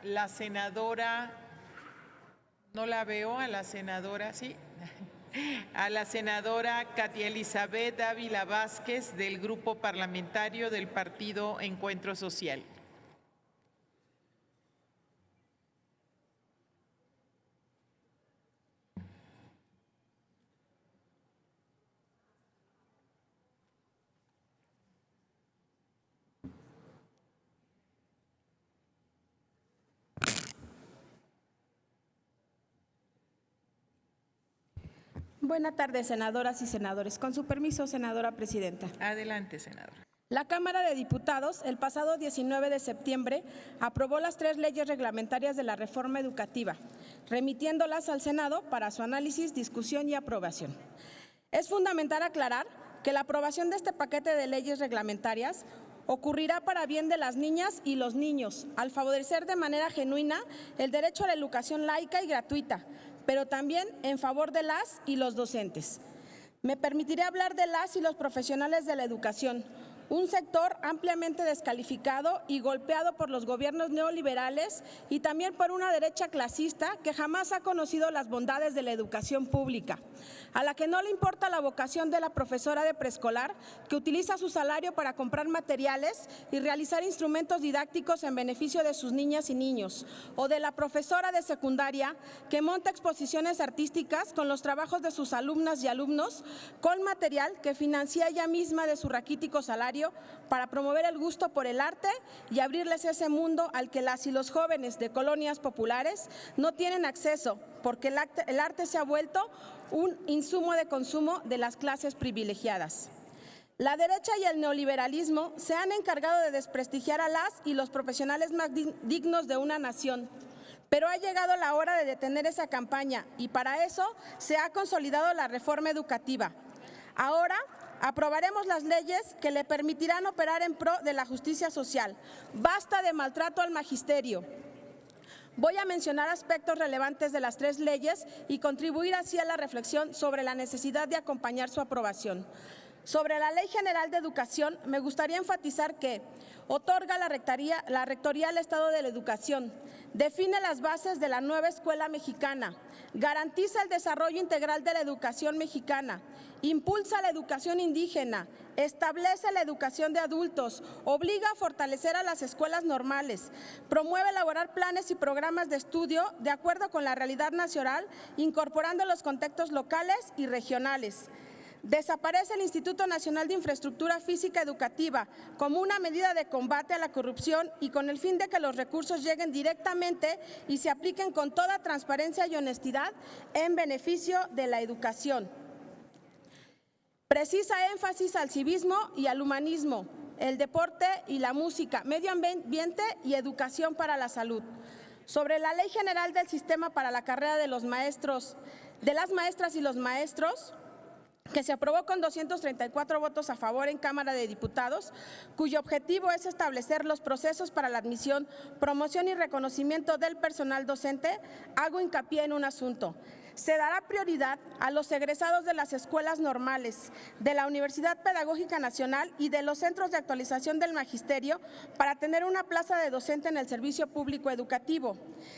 La senadora, no la veo, a la senadora, sí, a la senadora Katia Elizabeth Ávila Vázquez del Grupo Parlamentario del Partido Encuentro Social. Buenas tardes, senadoras y senadores. Con su permiso, senadora presidenta. Adelante, senadora. La Cámara de Diputados, el pasado 19 de septiembre, aprobó las 3 leyes reglamentarias de la reforma educativa, remitiéndolas al Senado para su análisis, discusión y aprobación. Es fundamental aclarar que la aprobación de este paquete de leyes reglamentarias ocurrirá para bien de las niñas y los niños, al favorecer de manera genuina el derecho a la educación laica y gratuita, pero también en favor de las y los docentes. Me permitiré hablar de las y los profesionales de la educación, un sector ampliamente descalificado y golpeado por los gobiernos neoliberales y también por una derecha clasista que jamás ha conocido las bondades de la educación pública, a la que no le importa la vocación de la profesora de preescolar que utiliza su salario para comprar materiales y realizar instrumentos didácticos en beneficio de sus niñas y niños, o de la profesora de secundaria que monta exposiciones artísticas con los trabajos de sus alumnas y alumnos con material que financia ella misma de su raquítico salario para promover el gusto por el arte y abrirles ese mundo al que las y los jóvenes de colonias populares no tienen acceso, porque el arte se ha vuelto un insumo de consumo de las clases privilegiadas. La derecha y el neoliberalismo se han encargado de desprestigiar a las y los profesionales más dignos de una nación. Pero ha llegado la hora de detener esa campaña y para eso se ha consolidado la reforma educativa. Ahora aprobaremos las leyes que le permitirán operar en pro de la justicia social. Basta de maltrato al magisterio. Voy a mencionar aspectos relevantes de las 3 leyes y contribuir así a la reflexión sobre la necesidad de acompañar su aprobación. Sobre la Ley General de Educación, me gustaría enfatizar que otorga la Rectoría al Estado de la Educación, define las bases de la nueva escuela mexicana, garantiza el desarrollo integral de la educación mexicana, impulsa la educación indígena, establece la educación de adultos, obliga a fortalecer a las escuelas normales, promueve elaborar planes y programas de estudio de acuerdo con la realidad nacional, incorporando los contextos locales y regionales. Desaparece el Instituto Nacional de Infraestructura Física Educativa como una medida de combate a la corrupción y con el fin de que los recursos lleguen directamente y se apliquen con toda transparencia y honestidad en beneficio de la educación. Precisa énfasis al civismo y al humanismo, el deporte y la música, medio ambiente y educación para la salud. Sobre la Ley General del Sistema para la Carrera de los Maestros, de las Maestras y los Maestros, que se aprobó con 234 votos a favor en Cámara de Diputados, cuyo objetivo es establecer los procesos para la admisión, promoción y reconocimiento del personal docente, hago hincapié en un asunto. Se dará prioridad a los egresados de las escuelas normales, de la Universidad Pedagógica Nacional y de los centros de actualización del magisterio para tener una plaza de docente en el servicio público educativo.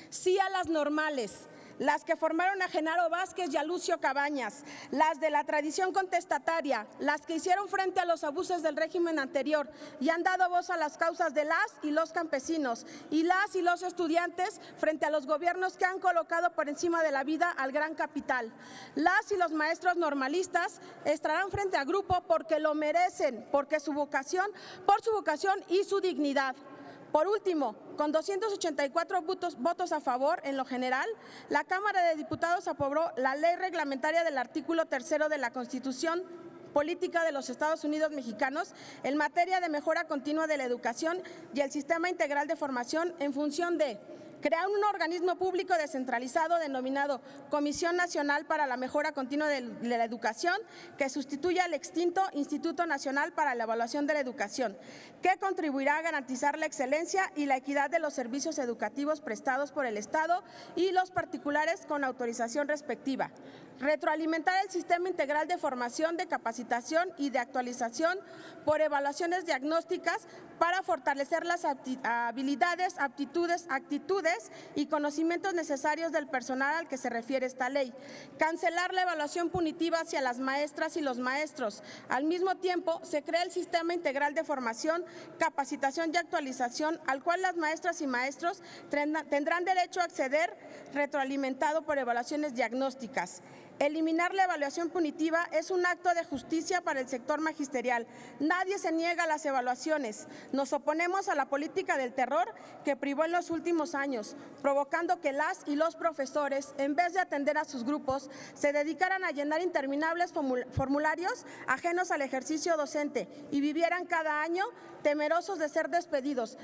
Sí a las normales, las que formaron a Genaro Vázquez y a Lucio Cabañas, las de la tradición contestataria, las que hicieron frente a los abusos del régimen anterior y han dado voz a las causas de las y los campesinos y las y los estudiantes frente a los gobiernos que han colocado por encima de la vida al gran capital. Las y los maestros normalistas estarán frente a grupo porque lo merecen, por su vocación y su dignidad. Por último, con 284 votos a favor en lo general, la Cámara de Diputados aprobó la ley reglamentaria del artículo 3 de la Constitución Política de los Estados Unidos Mexicanos en materia de mejora continua de la educación y el sistema integral de formación en función de Crear un organismo público descentralizado denominado Comisión Nacional para la Mejora Continua de la Educación, que sustituya al extinto Instituto Nacional para la Evaluación de la Educación, que contribuirá a garantizar la excelencia y la equidad de los servicios educativos prestados por el Estado y los particulares con autorización respectiva. Retroalimentar el sistema integral de formación, de capacitación y de actualización por evaluaciones diagnósticas para fortalecer las habilidades, aptitudes, actitudes y conocimientos necesarios del personal al que se refiere esta ley. Cancelar la evaluación punitiva hacia las maestras y los maestros. Al mismo tiempo, se crea el sistema integral de formación, capacitación y actualización al cual las maestras y maestros tendrán derecho a acceder retroalimentado por evaluaciones diagnósticas. Eliminar la evaluación punitiva es un acto de justicia para el sector magisterial. Nadie se niega a las evaluaciones. Nos oponemos a la política del terror que privó en los últimos años, provocando que las y los profesores, en vez de atender a sus grupos, se dedicaran a llenar interminables formularios ajenos al ejercicio docente y vivieran cada año temerosos de ser despedidos.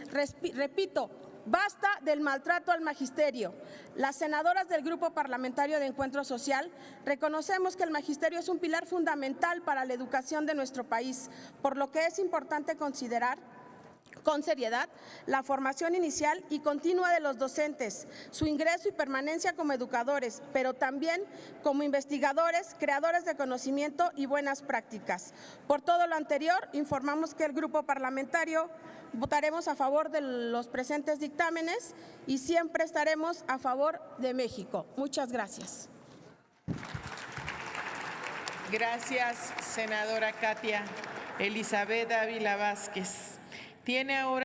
Repito, basta del maltrato al magisterio. Las senadoras del Grupo Parlamentario de Encuentro Social reconocemos que el magisterio es un pilar fundamental para la educación de nuestro país, por lo que es importante considerar con seriedad la formación inicial y continua de los docentes, su ingreso y permanencia como educadores, pero también como investigadores, creadores de conocimiento y buenas prácticas. Por todo lo anterior, informamos que el Grupo Parlamentario votaremos a favor de los presentes dictámenes y siempre estaremos a favor de México. Muchas gracias. Gracias, senadora Katia Elizabeth Ávila Vázquez. Tiene ahora